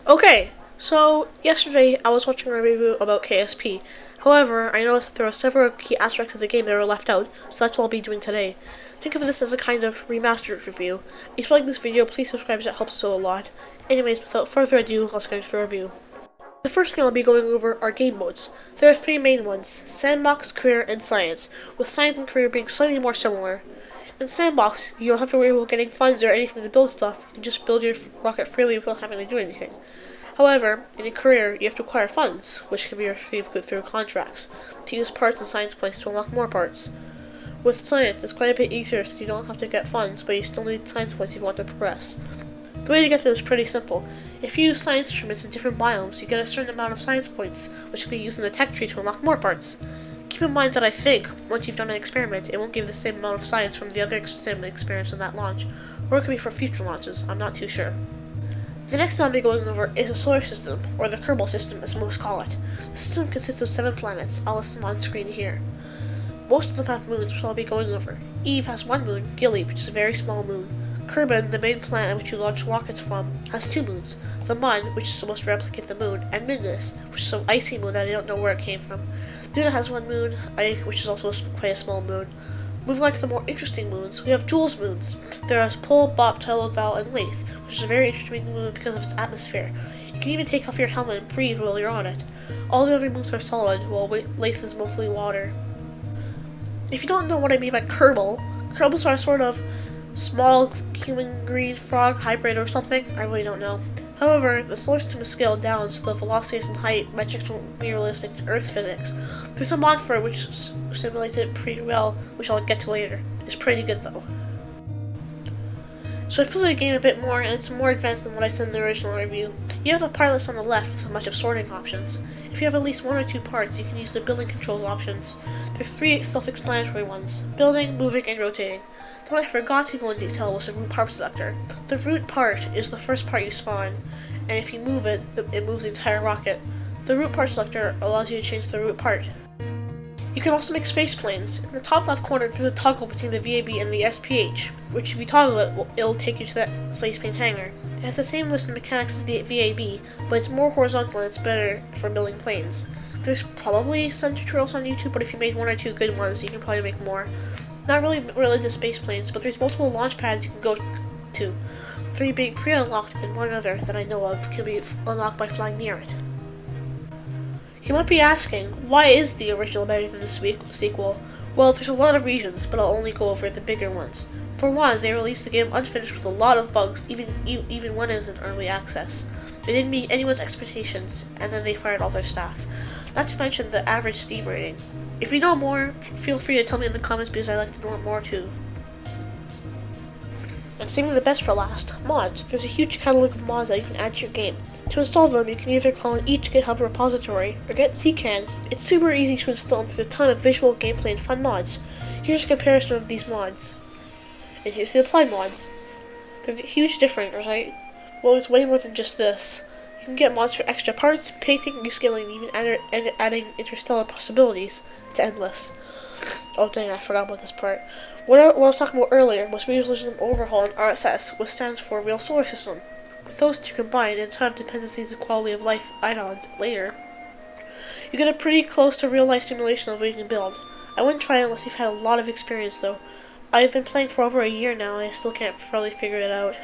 Okay, so yesterday I was watching a review about KSP. However, I noticed that there are several key aspects of the game that were left out, so that's what I'll be doing today. Think of this as a kind of remastered review. If you like this video, please subscribe as it helps so a lot. Anyways, without further ado, let's get into the review. The first thing I'll be going over are game modes. There are three main ones: Sandbox, Career, and Science, with Science and Career being slightly more similar. In Sandbox, you don't have to worry about getting funds or anything to build stuff. You can just build your rocket freely without having to do anything. However, in a career, you have to acquire funds, which can be received through contracts, to use parts and science points to unlock more parts. With science, it's quite a bit easier since you don't have to get funds, but you still need science points if you want to progress. The way to get this is pretty simple. If you use science instruments in different biomes, you get a certain amount of science points, which can be used in the tech tree to unlock more parts. Keep in mind that I think, once you've done an experiment, it won't give the same amount of science from the other same experiments in that launch, or it could be for future launches, I'm not too sure. The next I'll be going over is the solar system, or the Kerbal system as most call it. The system consists of 7 planets, I'll list them on screen here. Most of them have moons, which I'll be going over. Eve has 1 moon, Gilly, which is a very small moon. Kerbal, the main planet which you launch rockets from, has 2 moons. The Mun, which is supposed to replicate the moon, and Midness, which is some icy moon that I don't know where it came from. Duna has 1 moon, which is also quite a small moon. Moving on to the more interesting moons, we have Jules moons. There are Pole, Bop, Val, and Lathe, which is a very interesting moon because of its atmosphere. You can even take off your helmet and breathe while you're on it. All the other moons are solid, while Lathe is mostly water. If you don't know what I mean by Kerbal, Kerbals are sort of small human green frog hybrid or something. I really don't know. However, the solar system is scaled down so the velocities and height metrics will be realistic to Earth's physics. There's a mod for it which simulates it pretty well, which I'll get to later. It's pretty good though. So I feel the game a bit more, and it's more advanced than what I said in the original review. You have a part list on the left with a bunch of sorting options. If you have at least 1 or 2 parts, you can use the building control options. There's 3 self-explanatory ones: building, moving, and rotating. The one I forgot to go into detail was the root part selector. The root part is the first part you spawn, and if you move it, it moves the entire rocket. The root part selector allows you to change the root part. You can also make space planes. In the top left corner, there's a toggle between the VAB and the SPH, which if you toggle it, it'll take you to that space plane hangar. It has the same list of mechanics as the VAB, but it's more horizontal and it's better for building planes. There's probably some tutorials on YouTube, but if you made 1 or 2 good ones, you can probably make more. Not really related to space planes, but there's multiple launch pads you can go to. 3 being pre-unlocked and 1 other that I know of can be unlocked by flying near it. You might be asking, why is the original better than the sequel? Well, there's a lot of reasons, but I'll only go over the bigger ones. For one, they released the game unfinished with a lot of bugs, even when it was in early access. They didn't meet anyone's expectations, and then they fired all their staff. Not to mention the average Steam rating. If you know more, feel free to tell me in the comments because I'd like to know more too. And saving the best for last, mods. There's a huge catalog of mods that you can add to your game. To install them, you can either clone each GitHub repository or get CCAN. It's super easy to install and there's a ton of visual, gameplay, and fun mods. Here's a comparison of these mods. And here's the applied mods. There's a huge difference, right? Well, it's way more than just this. You can get mods for extra parts, painting, rescaling, and even adding interstellar possibilities. It's endless. Oh dang, I forgot about this part. What I was talking about earlier was Realism Overhaul and RSS, which stands for Real Solar System. With those two combined and ton of dependencies and quality of life add-ons later, you get a pretty close to real-life simulation of what you can build. I wouldn't try it unless you've had a lot of experience though. I've been playing for over a year now and I still can't fully figure it out.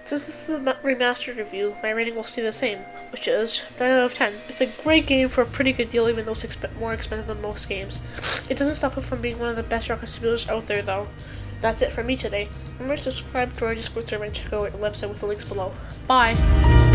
Since this is the remastered review, my rating will stay the same, which is 9 out of 10. It's a great game for a pretty good deal, even though it's more expensive than most games. It doesn't stop it from being one of the best rocket simulators out there though. That's it from me today. Remember to subscribe to our Discord server and check out our website with the links below. Bye!